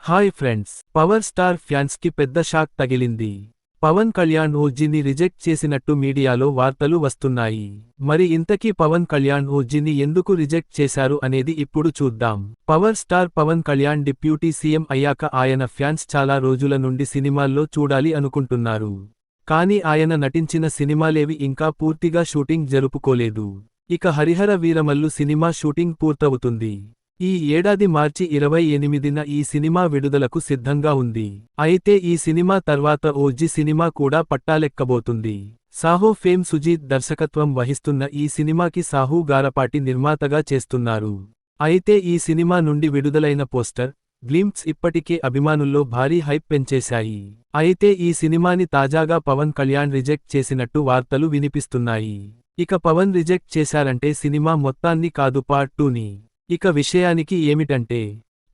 Hi friends, power star fans కి పెద్ద shock తగిలింది. పవన్ కళ్యాణ్ ఓజీని రిజెక్ట్ చేసినట్టు మీడియాలో వార్తలు వస్తున్నాయి. మరి ఇంతకీ పవన్ కళ్యాణ్ ఓజీని ఎందుకు రిజెక్ట్ చేశారు అనేది ఇప్పుడు చూద్దాం. Power star Pawan Kalyan deputy CM అయ్యాక ఆయన ఫ్యాన్స్ చాలా రోజుల నుండి సినిమాల్లో చూడాలి అనుకుంటున్నారు. కానీ ఆయన నటించిన సినిమాలేవి ఇంకా పూర్తిగా షూటింగ్ జరుపుకోలేదు. ఇక హరిహర వీరమల్లు సినిమా షూటింగ్ పూర్తవుతుంది. ఈ ఏడాది మార్చి 28న ఈ సినిమా విడుదలకు సిద్ధంగా ఉంది. అయితే ఈ సినిమా తర్వాత ఓజీ సినిమా కూడా పట్టాలెక్కబోతుంది. సాహో ఫేమ్ సుజీత్ దర్శకత్వం వహిస్తున్న ఈ సినిమాకి సాహూ గారపాటి నిర్మాతగా చేస్తున్నారు. అయితే ఈ సినిమా నుండి విడుదలైన పోస్టర్, గ్లింప్స్ ఇప్పటికే అభిమానుల్లో భారీ హైప్ పెంచేశాయి. అయితే ఈ సినిమాని తాజాగా పవన్ కళ్యాణ్ రిజెక్ట్ చేసినట్టు వార్తలు వినిపిస్తున్నాయి. ఇక పవన్ రిజెక్ట్ చేశారంటే సినిమా మొత్తాన్ని కాదు, పార్ట్ 2ని. ఇక విషయానికి ఏమిటంటే,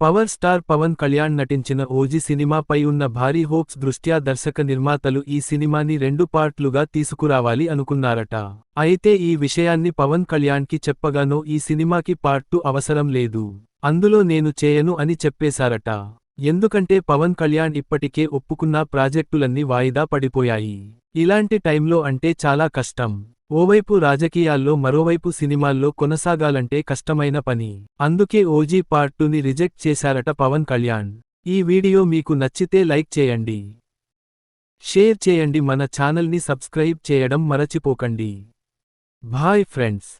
పవర్ స్టార్ పవన్ కళ్యాణ్ నటించిన ఓజీ సినిమాపై ఉన్న భారీ హోప్స్ దృష్ట్యా దర్శక నిర్మాతలు ఈ సినిమాని 2 పార్ట్లుగా తీసుకురావాలి అనుకున్నారట. అయితే ఈ విషయాన్ని పవన్ కళ్యాణ్కి చెప్పగానో ఈ సినిమాకి పార్ట్ 2 అవసరం లేదు, అందులో నేను చేయను అని చెప్పేశారట. ఎందుకంటే పవన్ కళ్యాణ్ ఇప్పటికే ఒప్పుకున్న ప్రాజెక్టులన్నీ వాయిదా పడిపోయాయి. ఇలాంటి టైంలో అంటే చాలా కష్టం. ఓవైపు రాజకీయాల్లో మరోవైపు సినిమాల్లో కొనసాగాలంటే కష్టమైన పని. అందుకే ఓజీ పార్ట్ 2ని రిజెక్ట్ చేశారట పవన్ కళ్యాణ్. ఈ వీడియో మీకు నచ్చితే లైక్ చేయండి, షేర్ చేయండి, మన ఛానల్ని సబ్స్క్రైబ్ చేయడం మరచిపోకండి. Bye friends.